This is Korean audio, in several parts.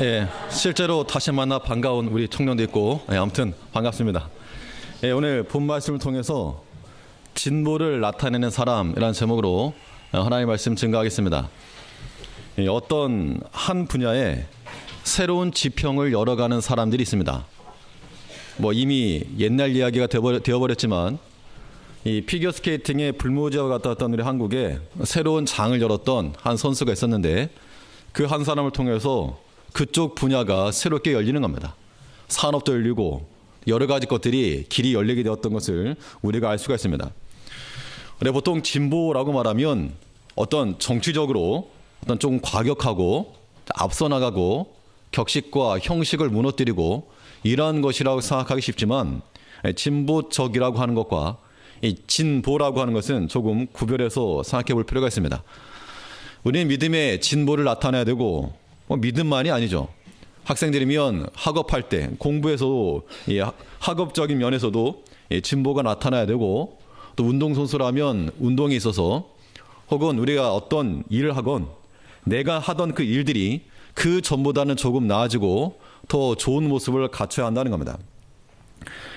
예, 실제로 다시 만나 반가운 우리 청년도 있고, 아무튼 반갑습니다. 오늘 본 말씀을 통해서 진보를 나타내는 사람이라는 제목으로 하나님의 말씀 증거하겠습니다. 어떤 한 분야에 새로운 지평을 열어가는 사람들이 있습니다. 이미 옛날 이야기가 되어버렸지만 이 피겨스케이팅의 불모지와 같았던 우리 한국에 새로운 장을 열었던 한 선수가 있었는데, 그 한 사람을 통해서 그쪽 분야가 새롭게 열리는 겁니다. 산업도 열리고 여러 가지 것들이 길이 열리게 되었던 것을 우리가 알 수가 있습니다. 보통 진보라고 말하면 어떤 정치적으로 어떤 좀 과격하고 앞서 나가고 격식과 형식을 무너뜨리고 이러한 것이라고 생각하기 쉽지만, 진보적이라고 하는 것과 이 진보라고 하는 것은 조금 구별해서 생각해 볼 필요가 있습니다. 우리는 믿음의 진보를 나타내야 되고, 믿음만이 아니죠. 학생들이면 학업할 때 공부에서도 학업적인 면에서도 진보가 나타나야 되고, 또 운동선수라면 운동에 있어서, 혹은 우리가 어떤 일을 하건 내가 하던 그 일들이 그 전보다는 조금 나아지고 더 좋은 모습을 갖춰야 한다는 겁니다.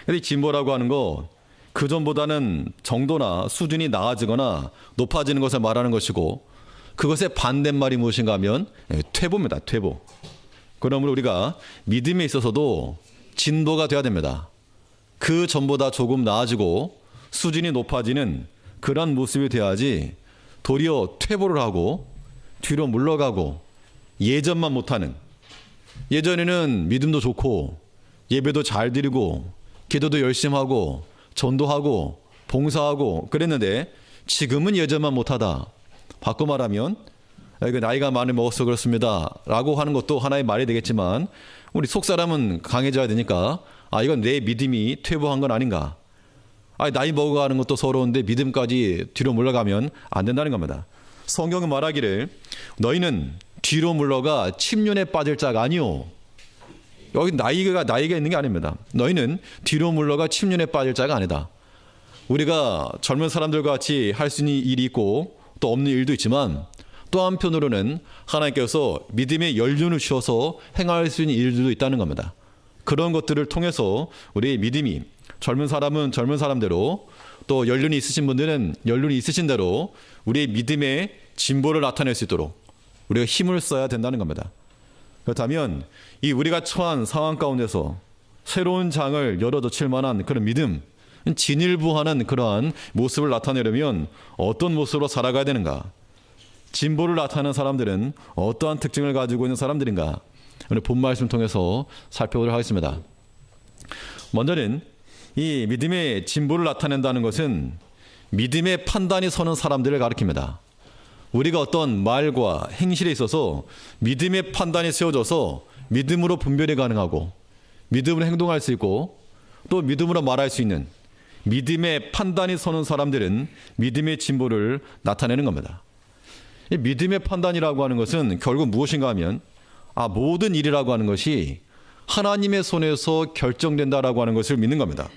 근데 진보라고 하는 거, 그 전보다는 정도나 수준이 나아지거나 높아지는 것을 말하는 것이고, 그것의 반대말이 무엇인가 하면 퇴보입니다. 퇴보. 그러므로 우리가 믿음에 있어서도 진보가 돼야 됩니다. 그 전보다 조금 나아지고 수준이 높아지는 그런 모습이 돼야지, 도리어 퇴보를 하고 뒤로 물러가고 예전만 못하는, 예전에는 믿음도 좋고 예배도 잘 드리고 기도도 열심히 하고 전도하고 봉사하고 그랬는데 지금은 예전만 못하다. 바꿔 말하면 나이가 많이 먹어서 그렇습니다 라고 하는 것도 하나의 말이 되겠지만, 우리 속사람은 강해져야 되니까 이건 내 믿음이 퇴보한 건 아닌가, 나이 먹어가는 것도 서러운데 믿음까지 뒤로 물러가면 안 된다는 겁니다. 성경은 말하기를 너희는 뒤로 물러가 침륜에 빠질 자가 아니오. 여기 나이가 있는 게 아닙니다. 너희는 뒤로 물러가 침륜에 빠질 자가 아니다. 우리가 젊은 사람들과 같이 할 수 있는 일이 있고 또 없는 일도 있지만, 또 한편으로는 하나님께서 믿음의 연륜을 주셔서 행할 수 있는 일들도 있다는 겁니다. 그런 것들을 통해서 우리의 믿음이, 젊은 사람은 젊은 사람대로, 또 연륜이 있으신 분들은 연륜이 있으신 대로 우리의 믿음의 진보를 나타낼 수 있도록 우리가 힘을 써야 된다는 겁니다. 그렇다면 이 우리가 처한 상황 가운데서 새로운 장을 열어젖힐 만한 그런 믿음, 진일보하는 그러한 모습을 나타내려면 어떤 모습으로 살아가야 되는가? 진보를 나타내는 사람들은 어떠한 특징을 가지고 있는 사람들인가? 오늘 본 말씀 통해서 살펴보도록 하겠습니다. 먼저는 이 믿음의 진보를 나타낸다는 것은 믿음의 판단이 서는 사람들을 가리킵니다. 우리가 어떤 말과 행실에 있어서 믿음의 판단이 세워져서 믿음으로 분별이 가능하고 믿음으로 행동할 수 있고 또 믿음으로 말할 수 있는 믿음의 판단이 서는 사람들은 믿음의 진보를 나타내는 겁니다. 이 믿음의 판단이라고 하는 것은 결국 무엇인가 하면, 모든 일이라고 하는 것이 하나님의 손에서 결정된다라고 하는 것을 믿는 겁니다.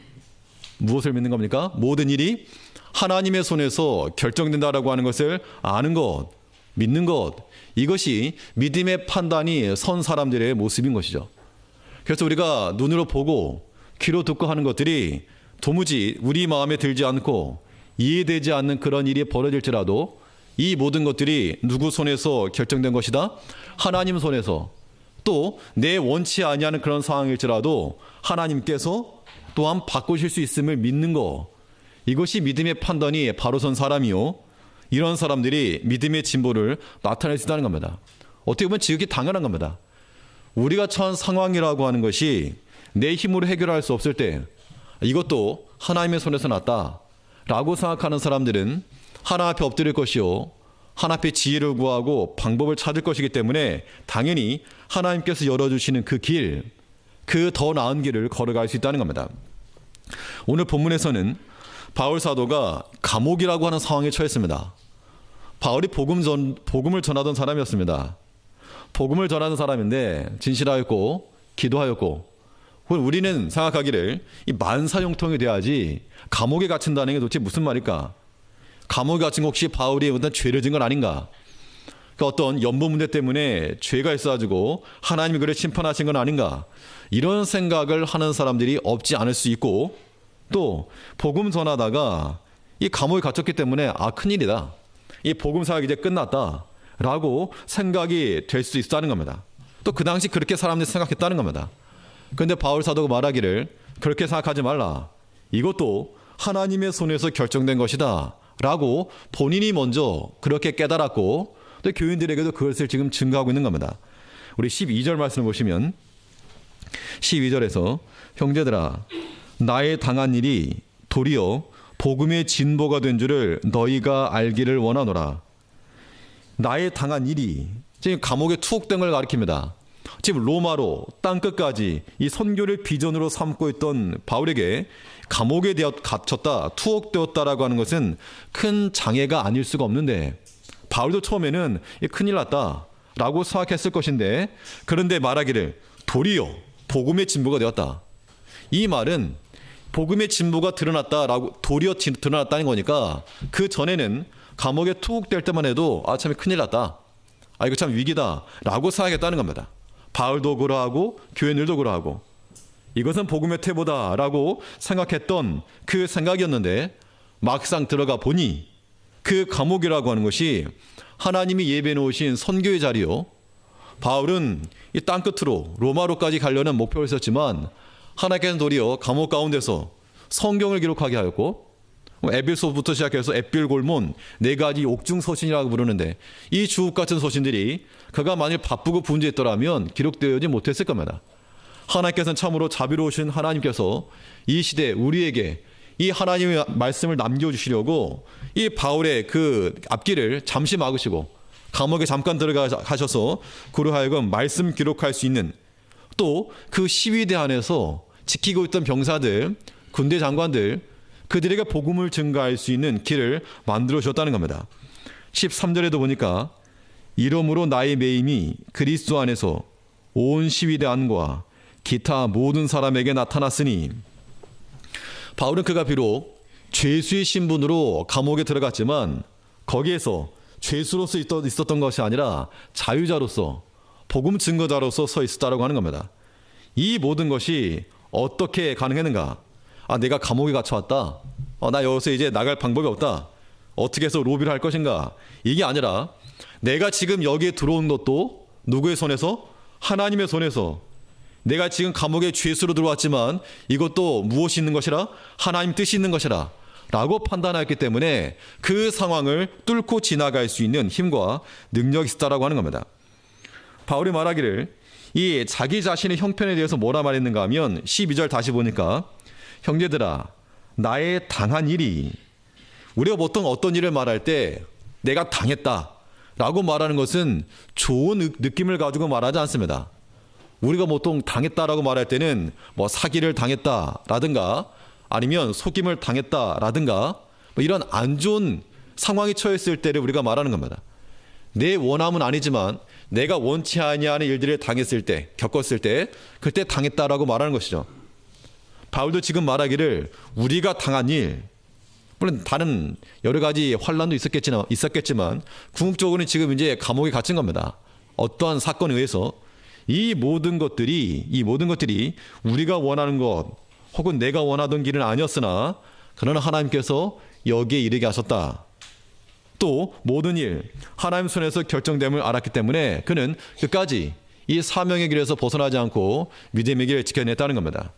무엇을 믿는 겁니까? 모든 일이 하나님의 손에서 결정된다라고 하는 것을 아는 것, 믿는 것, 이것이 믿음의 판단이 선 사람들의 모습인 것이죠. 그래서 우리가 눈으로 보고 귀로 듣고 하는 것들이 도무지 우리 마음에 들지 않고 이해되지 않는 그런 일이 벌어질지라도, 이 모든 것들이 누구 손에서 결정된 것이다? 하나님 손에서. 또 내 원치 아니하는 그런 상황일지라도 하나님께서 또한 바꾸실 수 있음을 믿는 것, 이것이 믿음의 판단이 바로 선 사람이요, 이런 사람들이 믿음의 진보를 나타낼 수 있다는 겁니다. 어떻게 보면 지극히 당연한 겁니다. 우리가 처한 상황이라고 하는 것이 내 힘으로 해결할 수 없을 때 이것도 하나님의 손에서 났다라고 생각하는 사람들은 하나 앞에 엎드릴 것이요, 하나 앞에 지혜를 구하고 방법을 찾을 것이기 때문에 당연히 하나님께서 열어주시는 그 길, 그 더 나은 길을 걸어갈 수 있다는 겁니다. 오늘 본문에서는 바울 사도가 감옥이라고 하는 상황에 처했습니다. 바울이 복음을 전하던 사람이었습니다. 복음을 전하던 사람인데 진실하였고 기도하였고, 우리는 생각하기를 이 만사형통이 돼야지 감옥에 갇힌다는 게 도대체 무슨 말일까? 감옥에 갇힌 거 혹시 바울이 어떤 죄를 지은 건 아닌가? 그 어떤 연보 문제 때문에 죄가 있어가지고 하나님이 그를 심판하신 건 아닌가, 이런 생각을 하는 사람들이 없지 않을 수 있고, 또 복음 전하다가 이 감옥에 갇혔기 때문에 큰일이다, 이 복음 사역이 이제 끝났다라고 생각이 될 수 있다는 겁니다. 또 그 당시 그렇게 사람들이 생각했다는 겁니다. 그런데 바울 사도가 말하기를 그렇게 생각하지 말라, 이것도 하나님의 손에서 결정된 것이다 라고 본인이 먼저 그렇게 깨달았고, 또 교인들에게도 그것을 지금 증거하고 있는 겁니다. 우리 12절 말씀을 보시면 12절에서 형제들아 나의 당한 일이 도리어 복음의 진보가 된 줄을 너희가 알기를 원하노라. 나의 당한 일이 지금 감옥에 투옥된 걸 가리킵니다. 지금 로마로 땅끝까지 이 선교를 비전으로 삼고 있던 바울에게 감옥에 갇혔다, 투옥되었다라고 하는 것은 큰 장애가 아닐 수가 없는데, 바울도 처음에는 큰일 났다라고 생각했을 것인데, 그런데 말하기를 도리어 복음의 진보가 되었다. 이 말은 복음의 진보가 드러났다라고, 도리어 드러났다는 거니까 그 전에는 감옥에 투옥될 때만 해도 참 큰일 났다, 이거 참 위기다라고 생각했다는 겁니다. 바울도 그러하고 교회들도 그러하고, 이것은 복음의 퇴보다라고 생각했던 그 생각이었는데, 막상 들어가 보니 그 감옥이라고 하는 것이 하나님이 예배해 놓으신 선교의 자리요, 바울은 이 땅끝으로 로마로까지 가려는 목표가 있었지만 하나님께서는 도리어 감옥 가운데서 성경을 기록하게 하였고, 에빌소부터 시작해서 에필골몬 4가지 옥중 서신이라고 부르는데, 이 주옥 같은 서신들이 그가 만일 바쁘고 분주했더라면 기록되지 못했을 겁니다. 하나님께서는 참으로 자비로우신 하나님께서 이 시대에 우리에게 이 하나님의 말씀을 남겨주시려고 이 바울의 그 앞길을 잠시 막으시고 감옥에 잠깐 들어가셔서 그로 하여금 말씀 기록할 수 있는, 또 그 시위대 안에서 지키고 있던 병사들, 군대 장관들, 그들에게 복음을 증가할 수 있는 길을 만들어 주셨다는 겁니다. 13절에도 보니까 이러므로 나의 매임이 그리스도 안에서 온 시위대 안과 기타 모든 사람에게 나타났으니, 바울은 그가 비록 죄수의 신분으로 감옥에 들어갔지만 거기에서 죄수로서 있었던 것이 아니라 자유자로서, 복음 증거자로서 서 있었다고 하는 겁니다. 이 모든 것이 어떻게 가능했는가? 내가 감옥에 갇혀왔다, 나 여기서 이제 나갈 방법이 없다, 어떻게 해서 로비를 할 것인가, 이게 아니라 내가 지금 여기에 들어온 것도 누구의 손에서? 하나님의 손에서. 내가 지금 감옥에 죄수로 들어왔지만 이것도 무엇이 있는 것이라? 하나님 뜻이 있는 것이라 라고 판단하였기 때문에 그 상황을 뚫고 지나갈 수 있는 힘과 능력이 있었다라고 하는 겁니다. 바울이 말하기를 이 자기 자신의 형편에 대해서 뭐라 말했는가 하면 12절 다시 보니까 형제들아 나의 당한 일이, 우리가 보통 어떤 일을 말할 때 내가 당했다 라고 말하는 것은 좋은 느낌을 가지고 말하지 않습니다. 우리가 보통 당했다라고 말할 때는 뭐 사기를 당했다라든가 아니면 속임을 당했다라든가 이런 안 좋은 상황에 처했을 때를 우리가 말하는 겁니다. 내 원함은 아니지만 내가 원치 아니하는 일들을 당했을 때, 겪었을 때, 그때 당했다라고 말하는 것이죠. 바울도 지금 말하기를 우리가 당한 일, 물론 다른 여러 가지 환란도 있었겠지만 궁극적으로는 지금 이제 감옥에 갇힌 겁니다. 어떠한 사건에 의해서 이 모든 것들이 우리가 원하는 것 혹은 내가 원하던 길은 아니었으나 그러나 하나님께서 여기에 이르게 하셨다. 또 모든 일 하나님 손에서 결정됨을 알았기 때문에 그는 끝까지 이 사명의 길에서 벗어나지 않고 믿음의 길을 지켜냈다는 겁니다.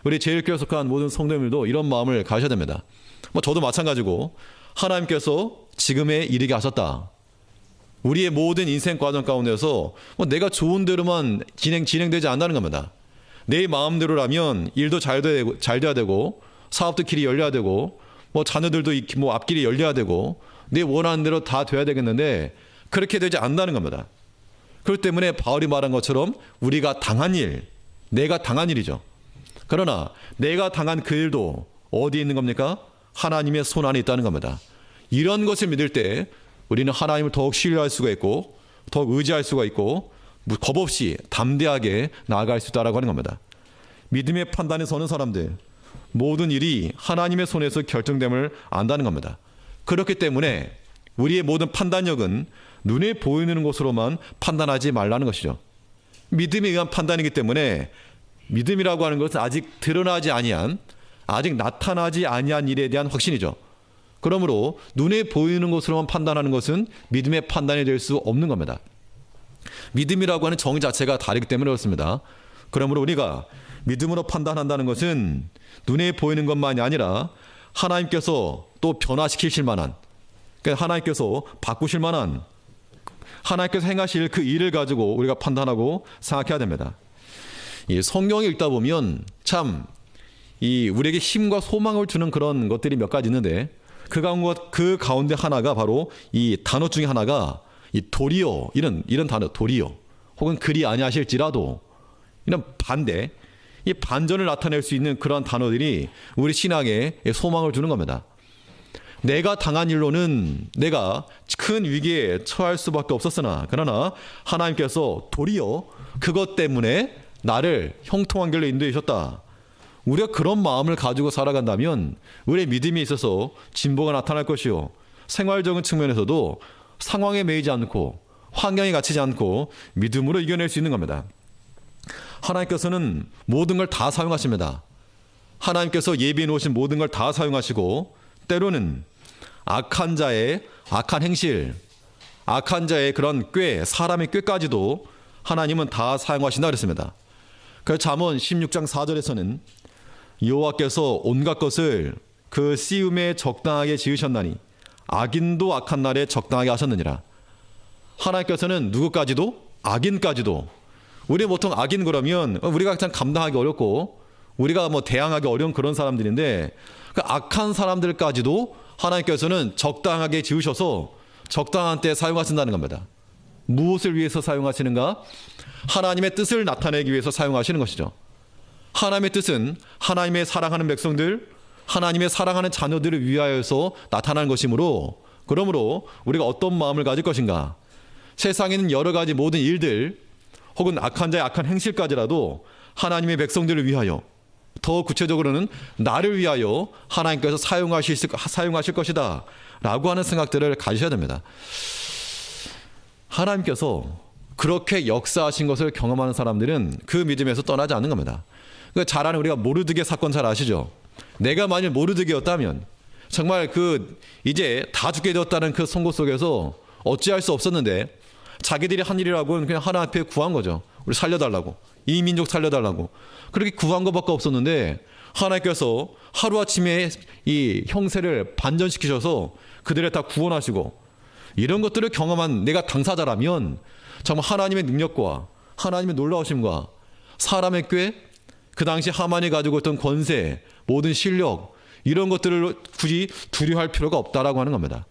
우리 제일교회 속한 모든 성도님들도 이런 마음을 가셔야 됩니다. 저도 마찬가지고 하나님께서 지금에 이르게 하셨다. 우리의 모든 인생 과정 가운데서 내가 좋은 대로만 진행되지 않는다는 겁니다. 내 마음대로라면 일도 잘 돼야 되고 사업도 길이 열려야 되고 자녀들도 앞길이 열려야 되고 내 원하는 대로 다 돼야 되겠는데 그렇게 되지 않는다는 겁니다. 그렇기 때문에 바울이 말한 것처럼 우리가 당한 일, 내가 당한 일이죠. 그러나 내가 당한 그 일도 어디에 있는 겁니까? 하나님의 손 안에 있다는 겁니다. 이런 것을 믿을 때 우리는 하나님을 더욱 신뢰할 수가 있고 더욱 의지할 수가 있고 겁없이 담대하게 나아갈 수 있다고 하는 겁니다. 믿음의 판단에 서는 사람들, 모든 일이 하나님의 손에서 결정됨을 안다는 겁니다. 그렇기 때문에 우리의 모든 판단력은 눈에 보이는 것으로만 판단하지 말라는 것이죠. 믿음에 의한 판단이기 때문에 믿음이라고 하는 것은 아직 드러나지 아니한, 아직 나타나지 아니한 일에 대한 확신이죠. 그러므로 눈에 보이는 것으로만 판단하는 것은 믿음의 판단이 될 수 없는 겁니다. 믿음이라고 하는 정의 자체가 다르기 때문에 그렇습니다. 그러므로 우리가 믿음으로 판단한다는 것은 눈에 보이는 것만이 아니라 하나님께서 또 변화시키실 만한, 그러니까 하나님께서 바꾸실 만한, 하나님께서 행하실 그 일을 가지고 우리가 판단하고 생각해야 됩니다. 이 성경을 읽다 보면 참 우리에게 힘과 소망을 주는 그런 것들이 몇 가지 있는데 그 가운데 하나가 바로 이 단어 중에 하나가 이 도리어, 이런 단어, 도리어, 혹은 그리 아니하실지라도, 이런 반대, 이 반전을 나타낼 수 있는 그런 단어들이 우리 신앙에 소망을 주는 겁니다. 내가 당한 일로는 내가 큰 위기에 처할 수밖에 없었으나, 그러나 하나님께서 도리어 그것 때문에 나를 형통한 길로 인도해 주셨다. 우리가 그런 마음을 가지고 살아간다면 우리의 믿음에 있어서 진보가 나타날 것이요, 생활적인 측면에서도 상황에 매이지 않고 환경에 갇히지 않고 믿음으로 이겨낼 수 있는 겁니다. 하나님께서는 모든 걸 다 사용하십니다. 하나님께서 예비해 놓으신 모든 걸 다 사용하시고, 때로는 악한 자의 악한 행실, 악한 자의 그런 꾀, 사람의 꾀까지도 하나님은 다 사용하신다 그랬습니다. 그래서 잠언 16장 4절에서는 여호와께서 온갖 것을 그 씨음에 적당하게 지으셨나니 악인도 악한 날에 적당하게 하셨느니라. 하나님께서는 누구까지도, 악인까지도, 우리 보통 악인 그러면 우리가 참 감당하기 어렵고 우리가 뭐 대항하기 어려운 그런 사람들인데, 그 악한 사람들까지도 하나님께서는 적당하게 지으셔서 적당한 때 사용하신다는 겁니다. 무엇을 위해서 사용하시는가? 하나님의 뜻을 나타내기 위해서 사용하시는 것이죠. 하나님의 뜻은 하나님의 사랑하는 백성들, 하나님의 사랑하는 자녀들을 위하여서 나타나는 것이므로, 그러므로 우리가 어떤 마음을 가질 것인가? 세상에 있는 여러 가지 모든 일들, 혹은 악한 자의 악한 행실까지라도 하나님의 백성들을 위하여, 더 구체적으로는 나를 위하여 하나님께서 사용하실 것이다 라고 하는 생각들을 가지셔야 됩니다. 하나님께서 그렇게 역사하신 것을 경험하는 사람들은 그 믿음에서 떠나지 않는 겁니다. 잘 아는 우리가 모르드게 사건 잘 아시죠? 내가 만일 모르드게였다면 정말 이제 다 죽게 되었다는 그 선고 속에서 어찌할 수 없었는데, 자기들이 한 일이라고는 그냥 하나님 앞에 구한 거죠. 우리 살려달라고, 이 민족 살려달라고 그렇게 구한 것밖에 없었는데, 하나님께서 하루아침에 이 형세를 반전시키셔서 그들을 다 구원하시고, 이런 것들을 경험한 내가 당사자라면 정말 하나님의 능력과 하나님의 놀라우심과 사람의 꾀, 그 당시 하만이 가지고 있던 권세, 모든 실력, 이런 것들을 굳이 두려워할 필요가 없다라고 하는 겁니다.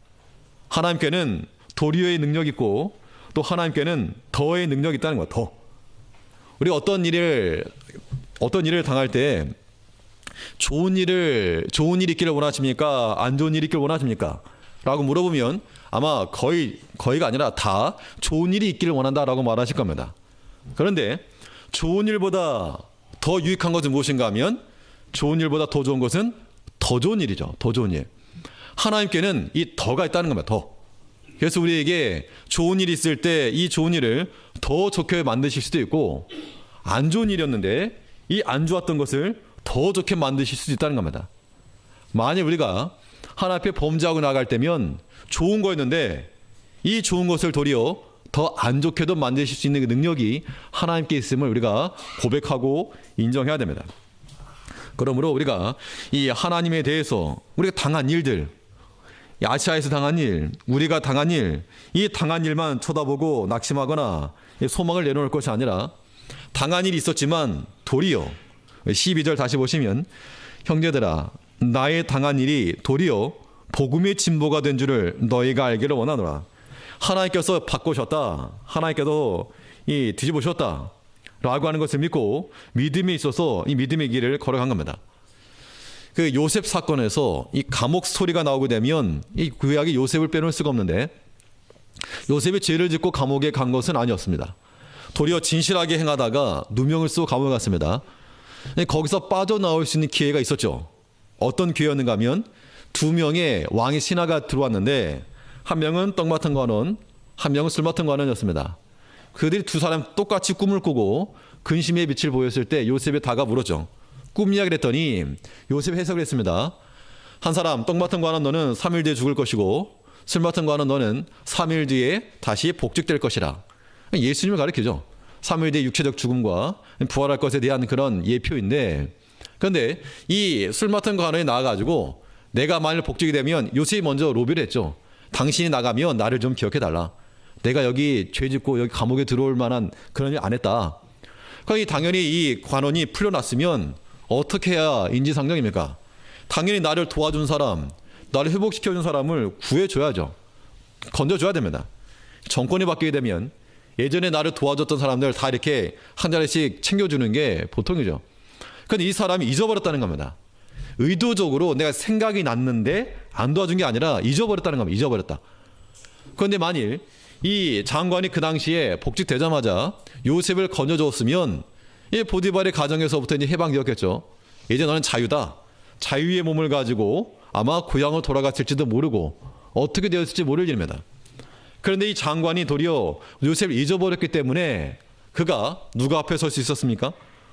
하나님께는 도리어의 능력이 있고 또 하나님께는 더의 능력이 있다는 거야. 더. 우리 어떤 일을 당할 때 좋은 일이 있기를 원하십니까? 안 좋은 일이 있기를 원하십니까? 라고 물어보면 아마 거의가 아니라 다 좋은 일이 있기를 원한다라고 말하실 겁니다. 그런데 좋은 일보다 더 유익한 것은 무엇인가 하면, 좋은 일보다 더 좋은 것은 더 좋은 일이죠. 더 좋은 일. 하나님께는 이 더가 있다는 겁니다. 더. 그래서 우리에게 좋은 일이 있을 때 이 좋은 일을 더 좋게 만드실 수도 있고, 안 좋은 일이었는데 이 안 좋았던 것을 더 좋게 만드실 수도 있다는 겁니다. 만일 우리가 하나님 앞에 범죄하고 나갈 때면 좋은 거였는데 이 좋은 것을 도리어 더 안 좋게도 만드실 수 있는 그 능력이 하나님께 있음을 우리가 고백하고 인정해야 됩니다. 그러므로 우리가 이 하나님에 대해서 우리가 당한 일들, 아시아에서 당한 일, 우리가 당한 일, 이 당한 일만 쳐다보고 낙심하거나 소망을 내놓을 것이 아니라, 당한 일이 있었지만 도리어 12절 다시 보시면, 형제들아 나의 당한 일이 도리어 복음의 진보가 된 줄을 너희가 알기를 원하노라. 하나님께서 바꾸셨다, 하나님께서 뒤집으셨다 라고 하는 것을 믿고 믿음에 있어서 이 믿음의 길을 걸어간 겁니다. 그 요셉 사건에서 이 감옥 스토리가 나오게 되면 이 구약의 요셉을 빼놓을 수가 없는데, 요셉이 죄를 짓고 감옥에 간 것은 아니었습니다. 도리어 진실하게 행하다가 누명을 쓰고 감옥에 갔습니다. 거기서 빠져나올 수 있는 기회가 있었죠. 어떤 기회였는가 하면, 두 명의 왕의 신하가 들어왔는데, 한 명은 떡 맡은 관원, 한 명은 술 맡은 관원이었습니다. 그들이 두 사람 똑같이 꿈을 꾸고 근심의 빛을 보였을 때 요셉이 다가 물었죠. 꿈 이야기를 했더니 요셉이 해석을 했습니다. 한 사람, 떡 맡은 관원 너는 3일 뒤에 죽을 것이고 술 맡은 관원 너는 3일 뒤에 다시 복직될 것이라. 예수님을 가리키죠. 3일 뒤에 육체적 죽음과 부활할 것에 대한 그런 예표인데, 그런데 이 술 맡은 관원이 나와가지고 내가 만일 복직이 되면 요셉이 먼저 로비를 했죠. 당신이 나가면 나를 좀 기억해달라. 내가 여기 죄 짓고 여기 감옥에 들어올 만한 그런 일 안 했다. 그러니까 당연히 이 관원이 풀려났으면 어떻게 해야 인지상정입니까? 당연히 나를 도와준 사람, 나를 회복시켜준 사람을 구해줘야죠. 건져줘야 됩니다. 정권이 바뀌게 되면 예전에 나를 도와줬던 사람들 다 이렇게 한 자리씩 챙겨주는 게 보통이죠. 그런데 이 사람이 잊어버렸다는 겁니다. 의도적으로 내가 생각이 났는데 안 도와준 게 아니라 잊어버렸다는 겁니다. 잊어버렸다. 그런데 만일 이 장관이 그 당시에 복직되자마자 요셉을 건져줬으면 이 보디발의 가정에서부터 이제 해방되었겠죠. 이제 너는 자유다. 자유의 몸을 가지고 아마 고향으로 돌아갔을지도 모르고 어떻게 되었을지 모를 일입니다. 그런데 이 장관이 도리어 요셉을 잊어버렸기 때문에 그가 누가 앞에 설 수 있었습니까?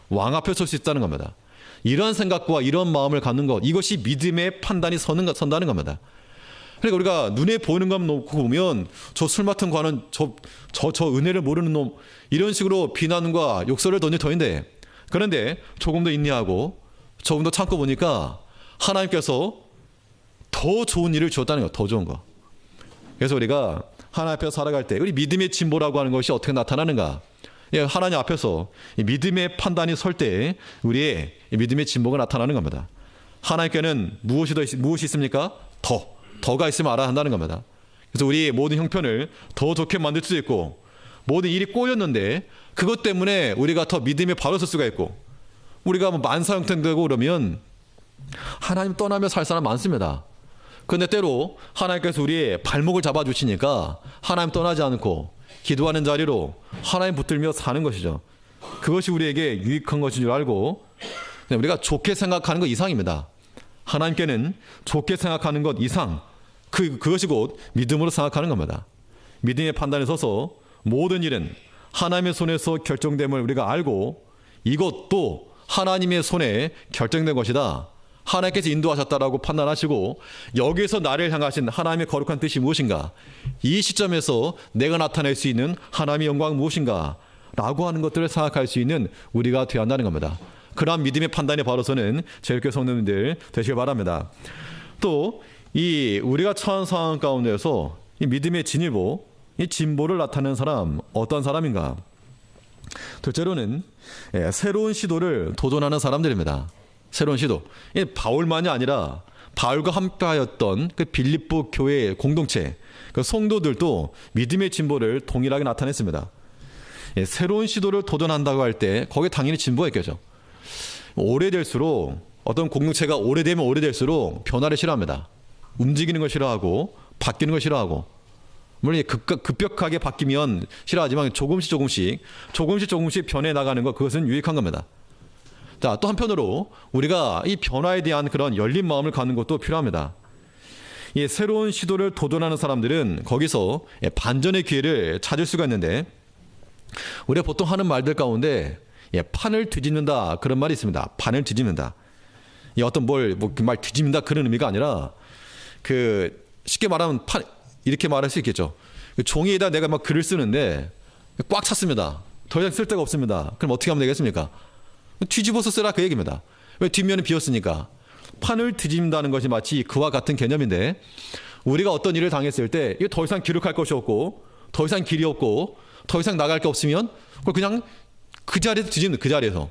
왕 앞에 설 수 있다는 겁니다. 이런 생각과 이런 마음을 갖는 것, 이것이 믿음의 판단이 선다는 겁니다. 그러니까 우리가 눈에 보이는 것 놓고 보면 저 술 맡은 관은 저 은혜를 모르는 놈, 이런 식으로 비난과 욕설을 던질 터인데, 그런데 조금 더 인내하고 조금 더 참고 보니까 하나님께서 더 좋은 일을 주었다는 거예요. 더 좋은 거. 그래서 우리가 하나님 앞에서 살아갈 때 우리 믿음의 진보라고 하는 것이 어떻게 나타나는가? 하나님 앞에서 믿음의 판단이 설 때 우리의 믿음의 진보가 나타나는 겁니다. 하나님께는 무엇이 있습니까? 더가 있으면 알아야 한다는 겁니다. 그래서 우리 모든 형편을 더 좋게 만들 수도 있고, 모든 일이 꼬였는데 그것 때문에 우리가 더 믿음에 바로 설 수가 있고, 우리가 뭐 만사형통되고 그러면 하나님 떠나며 살 사람 많습니다. 그런데 때로 하나님께서 우리의 발목을 잡아주시니까 하나님 떠나지 않고 기도하는 자리로 하나님 붙들며 사는 것이죠. 그것이 우리에게 유익한 것인 줄 알고 우리가 좋게 생각하는 것 이상입니다. 하나님께는 좋게 생각하는 것 이상, 그것이 곧 믿음으로 생각하는 겁니다. 믿음의 판단에 서서 모든 일은 하나님의 손에서 결정됨을 우리가 알고, 이것도 하나님의 손에 결정된 것이다. 하나님께서 인도하셨다라고 판단하시고, 여기에서 나를 향하신 하나님의 거룩한 뜻이 무엇인가, 이 시점에서 내가 나타낼 수 있는 하나님의 영광은 무엇인가 라고 하는 것들을 생각할 수 있는 우리가 되어야 한다는 겁니다. 그러한 믿음의 판단이 바로서는 제일교회 성도님들 되시길 바랍니다. 또 이 우리가 처한 상황 가운데서 이 믿음의 진일보, 이 진보를 나타내는 사람, 어떤 사람인가? 둘째로는 새로운 시도를 도전하는 사람들입니다. 새로운 시도. 바울만이 아니라 바울과 함께하였던 그 빌립보 교회 공동체, 그 성도들도 믿음의 진보를 동일하게 나타냈습니다. 새로운 시도를 도전한다고 할 때 거기에 당연히 진보가 있겠죠. 오래될수록, 어떤 공동체가 오래되면 오래될수록 변화를 싫어합니다. 움직이는 걸 싫어하고 바뀌는 걸 싫어하고, 물론 급격하게 바뀌면 싫어하지만 조금씩 변해 나가는 것, 그것은 유익한 겁니다. 자, 또 한편으로 우리가 이 변화에 대한 그런 열린 마음을 갖는 것도 필요합니다. 이 새로운 시도를 도전하는 사람들은 거기서 반전의 기회를 찾을 수가 있는데, 우리가 보통 하는 말들 가운데 판을 뒤집는다, 그런 말이 있습니다. 판을 뒤집는다. 어떤 그 말 뒤집는다, 그런 의미가 아니라, 쉽게 말하면 이렇게 말할 수 있겠죠. 종이에다 내가 막 글을 쓰는데 꽉 찼습니다. 더 이상 쓸 데가 없습니다. 그럼 어떻게 하면 되겠습니까? 뒤집어서 쓰라, 그 얘기입니다. 왜? 뒷면이 비었으니까. 판을 뒤집는다는 것이 마치 그와 같은 개념인데, 우리가 어떤 일을 당했을 때 이게 더 이상 기록할 것이 없고, 더 이상 길이 없고, 더 이상 나갈 게 없으면 그걸 그냥 그 자리에서 뒤집는, 그 자리에서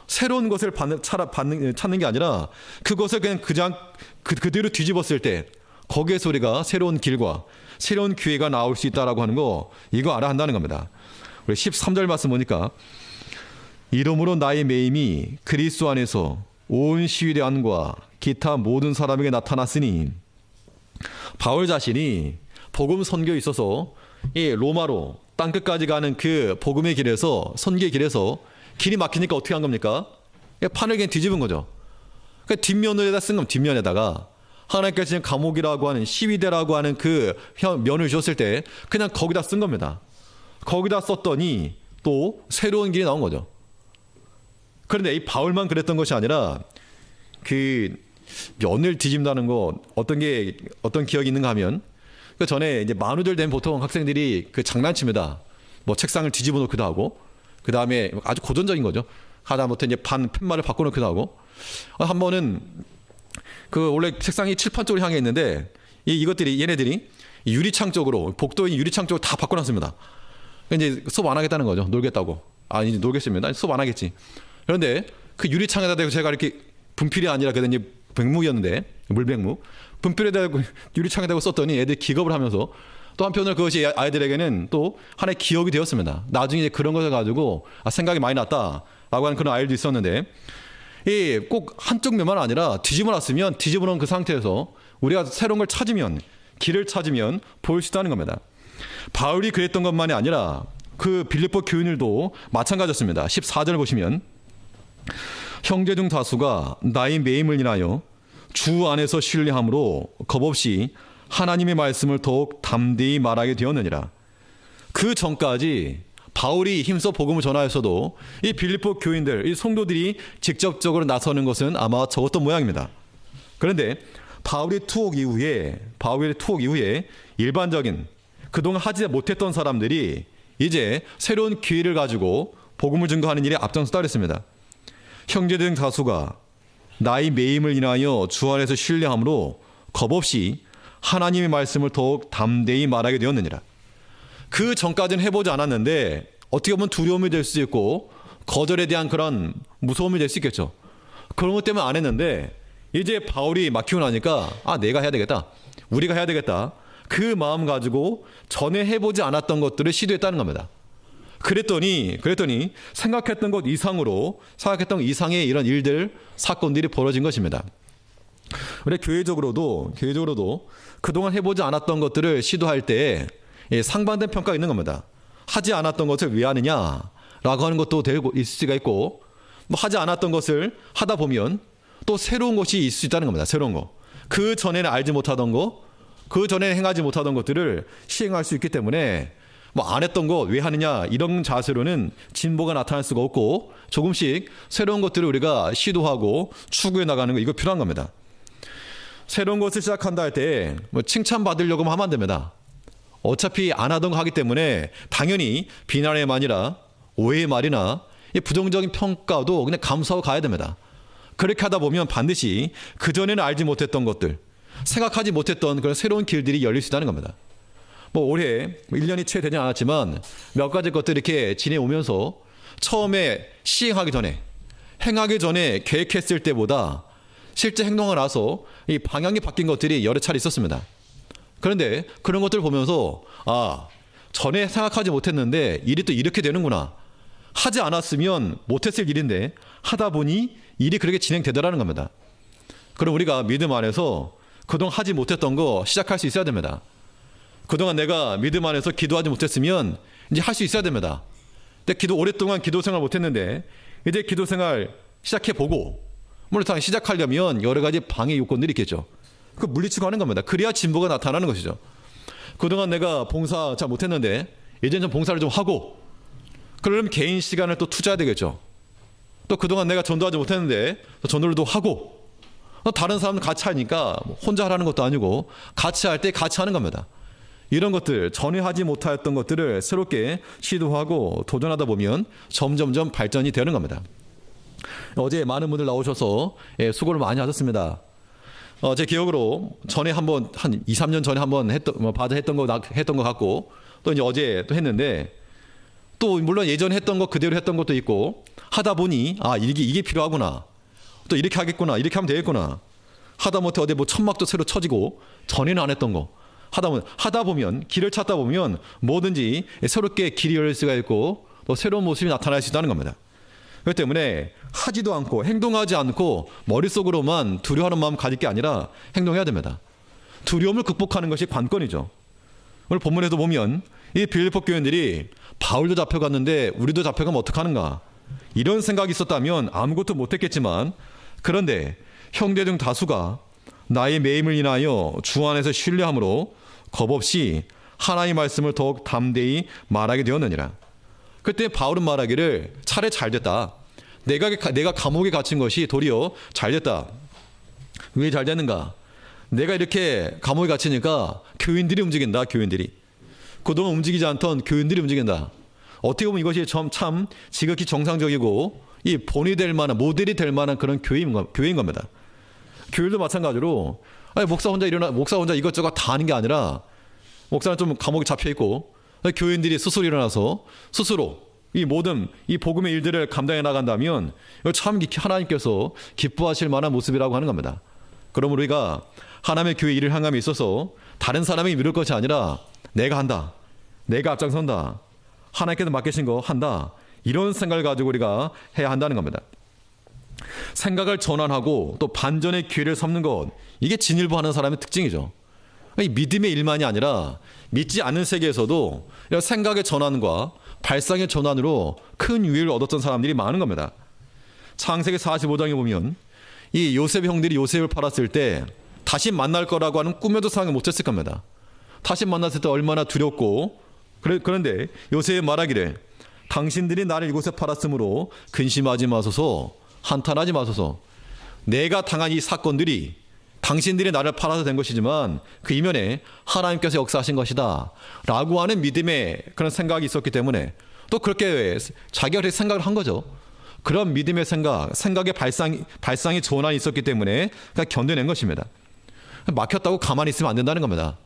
새로운 것을 찾는 게 아니라 그것을 그냥 그대로 뒤집었을 때 거기에서 우리가 새로운 길과 새로운 기회가 나올 수 있다라고 하는 거, 이거 알아야 한다는 겁니다. 우리 13절 말씀 보니까, 이러므로 나의 매임이 그리스도 안에서 온 시위대 안과 기타 모든 사람에게 나타났으니, 바울 자신이 복음 선교에 있어서 이 로마로 땅끝까지 가는 그 복음의 길에서, 선교의 길에서 길이 막히니까 어떻게 한 겁니까? 판을 그냥 뒤집은 거죠. 그러니까 뒷면에다 쓴 겁니다. 뒷면에다가 하나님께서 지금 감옥이라고 하는 시위대라고 하는 그 면을 주셨을 때 그냥 거기다 쓴 겁니다. 거기다 썼더니 또 새로운 길이 나온 거죠. 그런데 이 바울만 그랬던 것이 아니라 그 면을 뒤집는다는 거 어떤 기억이 있는가 하면 그 전에 이제 만우절 되면 보통 학생들이 그 장난칩니다. 뭐 책상을 뒤집어 놓기도 하고 그 다음에 아주 고전적인 거죠. 하다못해 이제 팻말을 바꿔놓기도 하고 한 번은 그 원래 책상이 칠판 쪽으로 향해 있는데 얘네들이 유리창 쪽으로 복도인 유리창 쪽으로 다 바꿔놨습니다. 이제 수업 안 하겠다는 거죠. 놀겠다고. 이제 놀겠습니다. 수업 안 하겠지. 그런데 그 유리창에다 대고 제가 이렇게 분필이 아니라 그때 이제 백묵이었는데 물백묵 분필에다 대고 유리창에다 대고 썼더니 애들이 기겁을 하면서 또 한편으로 그것이 아이들에게는 또 하나의 기억이 되었습니다. 나중에 이제 그런 것을 가지고 생각이 많이 났다라고 하는 그런 아이들도 있었는데 꼭 한쪽 면만 아니라 뒤집어 놨으면 뒤집어 놓은 그 상태에서 우리가 새로운 걸 찾으면 길을 찾으면 보일 수 있다는 겁니다. 바울이 그랬던 것만이 아니라 그 빌립보 교인들도 마찬가지였습니다. 14절을 보시면 형제 중 다수가 나의 매임을 인하여 주 안에서 신뢰함으로 겁없이 하나님의 말씀을 더욱 담대히 말하게 되었느니라. 그 전까지 바울이 힘써 복음을 전하였어도 이 빌립보 교인들, 이 성도들이 직접적으로 나서는 것은 아마 적었던 모양입니다. 그런데 바울의 투옥 이후에 일반적인 그동안 하지 못했던 사람들이 이제 새로운 기회를 가지고 복음을 증거하는 일에 앞장서 따르습니다. 형제들 다수가 나의 매임을 인하여 주 안에서 신뢰함으로 겁없이 하나님의 말씀을 더욱 담대히 말하게 되었느니라. 그 전까지는 해보지 않았는데 어떻게 보면 두려움이 될 수 있고 거절에 대한 그런 무서움이 될 수 있겠죠. 그런 것 때문에 안 했는데 이제 바울이 맡기고 나니까 내가 해야 되겠다. 우리가 해야 되겠다. 그 마음 가지고 전에 해보지 않았던 것들을 시도했다는 겁니다. 그랬더니 생각했던 것 이상의 이런 일들, 사건들이 벌어진 것입니다. 우리 교회적으로도 그동안 해보지 않았던 것들을 시도할 때 상반된 평가가 있는 겁니다. 하지 않았던 것을 왜 하느냐라고 하는 것도 되고 있을 수가 있고 하지 않았던 것을 하다 보면 또 새로운 것이 있을 수 있다는 겁니다. 새로운 거. 그 전에는 알지 못하던 거, 그 전에 행하지 못하던 것들을 시행할 수 있기 때문에 안 했던 거 왜 하느냐 이런 자세로는 진보가 나타날 수가 없고 조금씩 새로운 것들을 우리가 시도하고 추구해 나가는 거 이거 필요한 겁니다. 새로운 것을 시작한다 할 때 칭찬받으려고 하면 안 됩니다. 어차피 안 하던 거 하기 때문에 당연히 비난의 말이나 오해의 말이나 부정적인 평가도 그냥 감수하고 가야 됩니다. 그렇게 하다 보면 반드시 그전에는 알지 못했던 것들, 생각하지 못했던 그런 새로운 길들이 열릴 수 있다는 겁니다. 올해 1년이 채 되지 않았지만 몇 가지 것들 이렇게 지내오면서 처음에 시행하기 전에, 행하기 전에 계획했을 때보다 실제 행동을 나서 이 방향이 바뀐 것들이 여러 차례 있었습니다. 그런데 그런 것들을 보면서 전에 생각하지 못했는데 일이 또 이렇게 되는구나. 하지 않았으면 못했을 일인데 하다 보니 일이 그렇게 진행되더라는 겁니다. 그럼 우리가 믿음 안에서 그동안 하지 못했던 거 시작할 수 있어야 됩니다. 그동안 내가 믿음 안에서 기도하지 못했으면 이제 할 수 있어야 됩니다. 근데 오랫동안 기도 생활 못했는데 이제 기도 생활 시작해보고 물론 시작하려면 여러 가지 방해 요건들이 있겠죠. 그 물리치고 하는 겁니다. 그래야 진보가 나타나는 것이죠. 그동안 내가 봉사 잘 못했는데 이제는 좀 봉사를 좀 하고 그러려면 개인 시간을 또 투자해야 되겠죠. 또 그동안 내가 전도하지 못했는데 전도를 또 하고 또 다른 사람들 같이 하니까 혼자 하라는 것도 아니고 같이 할 때 같이 하는 겁니다. 이런 것들 전에 하지 못하였던 것들을 새롭게 시도하고 도전하다 보면 점점점 발전이 되는 겁니다. 어제 많은 분들 나오셔서 수고를 많이 하셨습니다. 제 기억으로 전에 한번 한 2, 3년 전에 한번 했던 거 같고 또 이제 어제 또 했는데 또 물론 예전에 했던 거 그대로 했던 것도 있고 하다 보니 이게 필요하구나. 또 이렇게 하겠구나. 이렇게 하면 되겠구나. 하다못해 어디 천막도 새로 쳐지고 전에는 안 했던 거 하다 보면 길을 찾다 보면 뭐든지 새롭게 길이 열릴 수가 있고 또 새로운 모습이 나타날 수 있다는 겁니다. 그렇기 때문에 하지도 않고 행동하지 않고 머릿속으로만 두려워하는 마음 가질 게 아니라 행동해야 됩니다. 두려움을 극복하는 것이 관건이죠. 오늘 본문에도 보면 이 빌립보 교인들이 바울도 잡혀갔는데 우리도 잡혀가면 어떡하는가 이런 생각이 있었다면 아무것도 못했겠지만 그런데 형제 중 다수가 나의 매임을 인하여 주 안에서 신뢰함으로 겁없이 하나님의 말씀을 더욱 담대히 말하게 되었느니라. 그때 바울은 말하기를 차라리 잘 됐다. 내가 감옥에 갇힌 것이 도리어 잘 됐다. 왜 잘 됐는가? 내가 이렇게 감옥에 갇히니까 교인들이 움직인다. 교인들이. 그동안 움직이지 않던 교인들이 움직인다. 어떻게 보면 이것이 참 지극히 정상적이고 이 본이 될 만한, 모델이 될 만한 그런 교회인 겁니다. 교회도 마찬가지로 목사 혼자 이것저것 다 하는 게 아니라 목사는 좀 감옥에 잡혀 있고 교인들이 스스로 일어나서 스스로 이 모든 이 복음의 일들을 감당해 나간다면 참 하나님께서 기뻐하실 만한 모습이라고 하는 겁니다. 그러므로 우리가 하나님의 교회 일을 향함에 있어서 다른 사람에게 미룰 것이 아니라 내가 한다. 내가 앞장선다. 하나님께서 맡기신 거 한다. 이런 생각을 가지고 우리가 해야 한다는 겁니다. 생각을 전환하고 또 반전의 기회를 삼는 것, 이게 진일보하는 사람의 특징이죠. 이 믿음의 일만이 아니라 믿지 않는 세계에서도 이런 생각의 전환과 발상의 전환으로 큰 유익을 얻었던 사람들이 많은 겁니다. 창세기 45장에 보면 이 요셉의 형들이 요셉을 팔았을 때 다시 만날 거라고 하는 꿈에도 상을 못했을 겁니다. 다시 만났을 때 얼마나 두렵고, 그런데 요셉이 말하기를 당신들이 나를 이곳에 팔았으므로 근심하지 마소서, 한탄하지 마소서. 내가 당한 이 사건들이 당신들이 나를 팔아서 된 것이지만 그 이면에 하나님께서 역사하신 것이다 라고 하는 믿음의 그런 생각이 있었기 때문에 또 그렇게 자기가 그렇게 생각을 한 거죠. 그런 믿음의 생각의 발상이 전환이 있었기 때문에 그냥 견뎌낸 것입니다. 막혔다고 가만히 있으면 안 된다는 겁니다.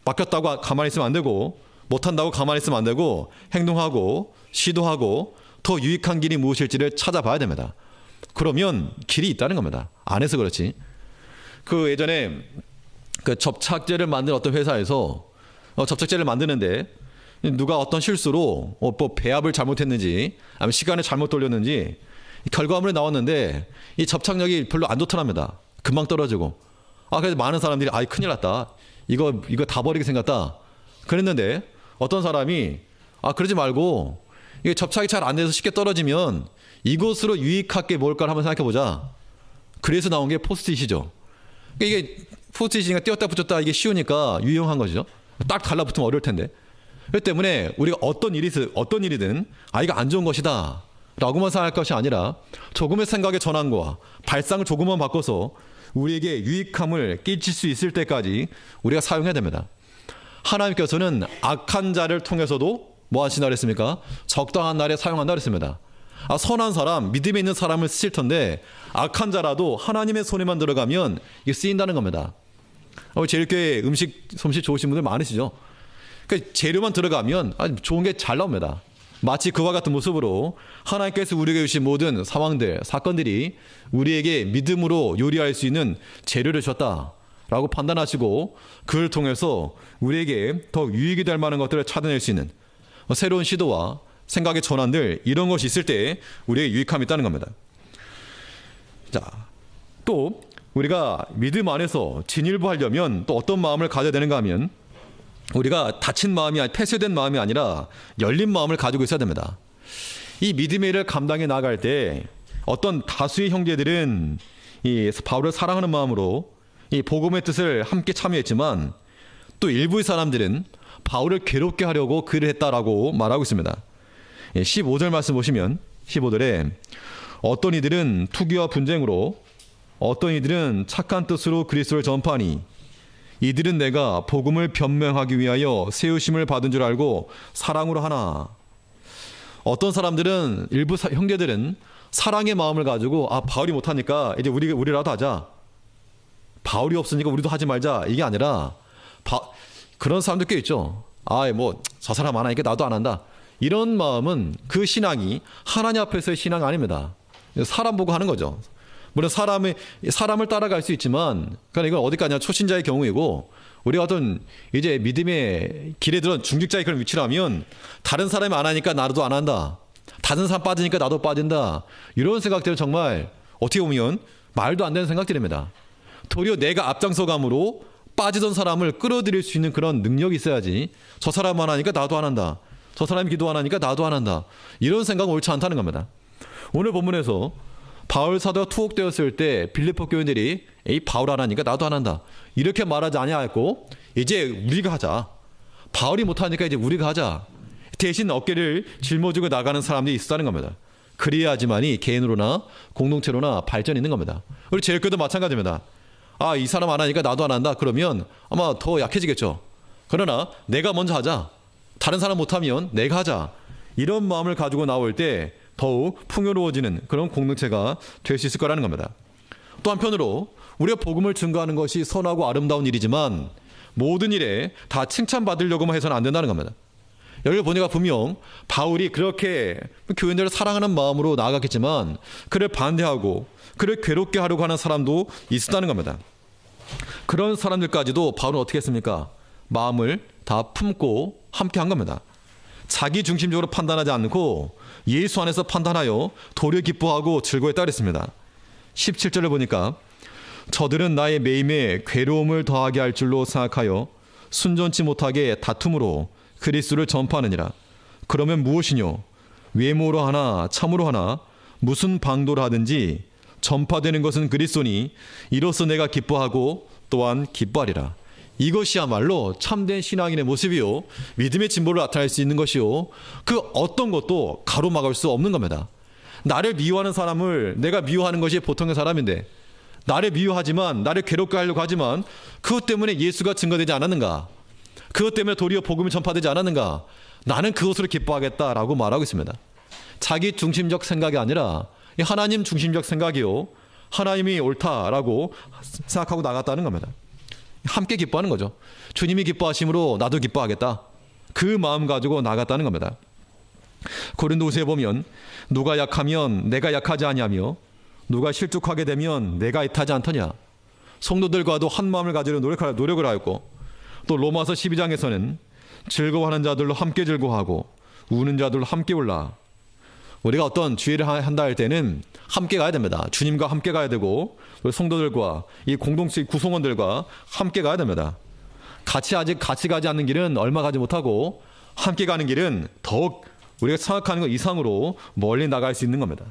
막혔다고 가만히 있으면 안 되고, 못한다고 가만히 있으면 안 되고, 행동하고 시도하고 더 유익한 길이 무엇일지를 찾아봐야 됩니다. 그러면 길이 있다는 겁니다. 안 해서 그렇지. 그 예전에 그 접착제를 만든 어떤 회사에서 접착제를 만드는데 누가 어떤 실수로 뭐 배합을 잘못했는지 아니면 시간을 잘못 돌렸는지 결과물이 나왔는데 이 접착력이 별로 안 좋더랍니다. 금방 떨어지고. 그래서 많은 사람들이 큰일 났다. 이거 다 버리게 생겼다. 그랬는데 어떤 사람이 그러지 말고 이게 접착이 잘 안 돼서 쉽게 떨어지면 이것으로 유익할 게 뭘까 한번 생각해 보자. 그래서 나온 게 포스트잇이죠. 이게 포스트잇이니까 띄었다 붙였다 이게 쉬우니까 유용한 것이죠. 딱 달라붙으면 어려울 텐데. 그렇기 때문에 우리가 어떤 일이든 이거 안 좋은 것이다 라고만 생각할 것이 아니라 조금의 생각의 전환과 발상을 조금만 바꿔서 우리에게 유익함을 끼칠 수 있을 때까지 우리가 사용해야 됩니다. 하나님께서는 악한 자를 통해서도 뭐 하신다 그랬습니까? 적당한 날에 사용한다 그랬습니다. 선한 사람, 믿음에 있는 사람을 쓰실 텐데 악한 자라도 하나님의 손에만 들어가면 이게 쓰인다는 겁니다. 제일교회 음식 솜씨 좋으신 분들 많으시죠? 그러니까 재료만 들어가면 좋은 게 잘 나옵니다. 마치 그와 같은 모습으로 하나님께서 우리에게 주신 모든 상황들, 사건들이 우리에게 믿음으로 요리할 수 있는 재료를 주셨다라고 판단하시고 그를 통해서 우리에게 더 유익이 될 만한 것들을 찾아낼 수 있는 새로운 시도와 생각의 전환들, 이런 것이 있을 때 우리에게 유익함이 있다는 겁니다. 자, 또 우리가 믿음 안에서 진일보하려면 또 어떤 마음을 가져야 되는가 하면 우리가 닫힌 마음이 폐쇄된 마음이 아니라 열린 마음을 가지고 있어야 됩니다. 이 믿음의 일을 감당해 나갈 때 어떤 다수의 형제들은 이 바울을 사랑하는 마음으로 이 복음의 뜻을 함께 참여했지만 또 일부의 사람들은 바울을 괴롭게 하려고 그를 했다라고 말하고 있습니다. 15절 말씀 보시면 15절에 어떤 이들은 투기와 분쟁으로 어떤 이들은 착한 뜻으로 그리스도를 전파하니 이들은 내가 복음을 변명하기 위하여 세우심을 받은 줄 알고 사랑으로 하나. 어떤 사람들은 일부 형제들은 사랑의 마음을 가지고 바울이 못하니까 이제 우리라도 하자. 바울이 없으니까 우리도 하지 말자. 이게 아니라 그런 사람들 꽤 있죠. 저 사람 안 하니까 나도 안 한다. 이런 마음은 그 신앙이 하나님 앞에서의 신앙 아닙니다. 사람 보고 하는 거죠. 물론 사람을 따라갈 수 있지만, 그러니까 이건 어디까지나 초신자의 경우이고, 우리가 어떤 이제 믿음의 길에 들은 중직자의 그런 위치라면, 다른 사람이 안 하니까 나도 안 한다. 다른 사람 빠지니까 나도 빠진다. 이런 생각들은 정말 어떻게 보면 말도 안 되는 생각들입니다. 도리어 내가 앞장서감으로 빠지던 사람을 끌어들일 수 있는 그런 능력이 있어야지, 저 사람 안 하니까 나도 안 한다. 저 사람이 기도 안 하니까 나도 안 한다. 이런 생각은 옳지 않다는 겁니다. 오늘 본문에서 바울 사도가 투옥되었을 때 빌립보 교인들이 이 바울 안 하니까 나도 안 한다 이렇게 말하지 아니하였고 이제 우리가 하자. 바울이 못하니까 이제 우리가 하자. 대신 어깨를 짊어지고 나가는 사람들이 있었다는 겁니다. 그래야지만이 개인으로나 공동체로나 발전이 있는 겁니다. 우리 제일교도 마찬가지입니다. 아, 이 사람 안 하니까 나도 안 한다. 그러면 아마 더 약해지겠죠. 그러나 내가 먼저 하자. 다른 사람 못하면 내가 하자. 이런 마음을 가지고 나올 때 더욱 풍요로워지는 그런 공동체가 될 수 있을 거라는 겁니다. 또 한편으로 우리가 복음을 증거하는 것이 선하고 아름다운 일이지만 모든 일에 다 칭찬받으려고만 해서는 안 된다는 겁니다. 여기 보니까 분명 바울이 그렇게 교인들을 사랑하는 마음으로 나아갔겠지만 그를 반대하고 그를 괴롭게 하려고 하는 사람도 있었다는 겁니다. 그런 사람들까지도 바울은 어떻게 했습니까? 마음을 다 품고 함께 한 겁니다. 자기 중심적으로 판단하지 않고 예수 안에서 판단하여 도리어 기뻐하고 즐거워했다 그랬습니다. 17절을 보니까 저들은 나의 매임에 괴로움을 더하게 할 줄로 생각하여 순전치 못하게 다툼으로 그리스도를 전파하느니라. 그러면 무엇이뇨? 외모로 하나 참으로 하나 무슨 방도로 하든지 전파되는 것은 그리스도니 이로써 내가 기뻐하고 또한 기뻐하리라. 이것이야말로 참된 신앙인의 모습이요 믿음의 진보를 나타낼 수 있는 것이요 그 어떤 것도 가로막을 수 없는 겁니다. 나를 미워하는 사람을 내가 미워하는 것이 보통의 사람인데 나를 미워하지만 나를 괴롭게 하려고 하지만 그것 때문에 예수가 증거되지 않았는가? 그것 때문에 도리어 복음이 전파되지 않았는가? 나는 그것으로 기뻐하겠다라고 말하고 있습니다. 자기 중심적 생각이 아니라 하나님 중심적 생각이요 하나님이 옳다라고 생각하고 나갔다는 겁니다. 함께 기뻐하는 거죠. 주님이 기뻐하심으로 나도 기뻐하겠다. 그 마음 가지고 나갔다는 겁니다. 고린도후서에 보면 누가 약하면 내가 약하지 아니하며 누가 실족하게 되면 내가 애타지 않더냐. 성도들과도 한 마음을 가지려 노력을 하였고 또 로마서 12장에서는 즐거워하는 자들로 함께 즐거워하고 우는 자들로 함께 울라. 우리가 어떤 주의를 한다 할 때는 함께 가야 됩니다. 주님과 함께 가야 되고 성도들과 이 공동체 구성원들과 함께 가야 됩니다. 같이 가지 않는 길은 얼마 가지 못하고 함께 가는 길은 더욱 우리가 생각하는 것 이상으로 멀리 나갈 수 있는 겁니다.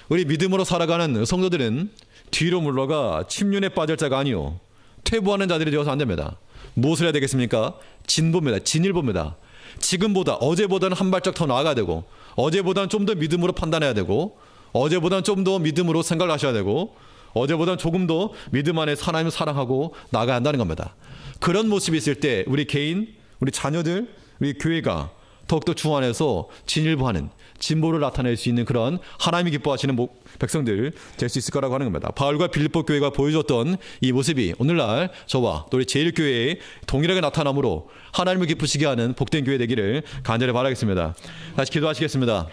우리 믿음으로 살아가는 성도들은 뒤로 물러가 침륜에 빠질 자가 아니요 퇴보하는 자들이 되어서 안 됩니다. 무엇을 해야 되겠습니까? 진보입니다. 진일보입니다. 지금보다 어제보다는 한 발짝 더 나아가야 되고 어제보다는 좀 더 믿음으로 판단해야 되고 어제보다는 좀 더 믿음으로 생각을 하셔야 되고 어제보다는 조금 더 믿음 안에 하나님을 사랑하고 나아가야 한다는 겁니다. 그런 모습이 있을 때 우리 개인, 우리 자녀들, 우리 교회가 더욱더 주 안에서 진일보하는 진보를 나타낼 수 있는 그런 하나님이 기뻐하시는 백성들 될 수 있을 거라고 하는 겁니다. 바울과 빌립보 교회가 보여줬던 이 모습이 오늘날 저와 또 우리 제일교회에 동일하게 나타남으로 하나님을 기쁘시게 하는 복된 교회 되기를 간절히 바라겠습니다. 다시 기도하시겠습니다.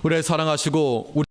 우리를 사랑하시고 우리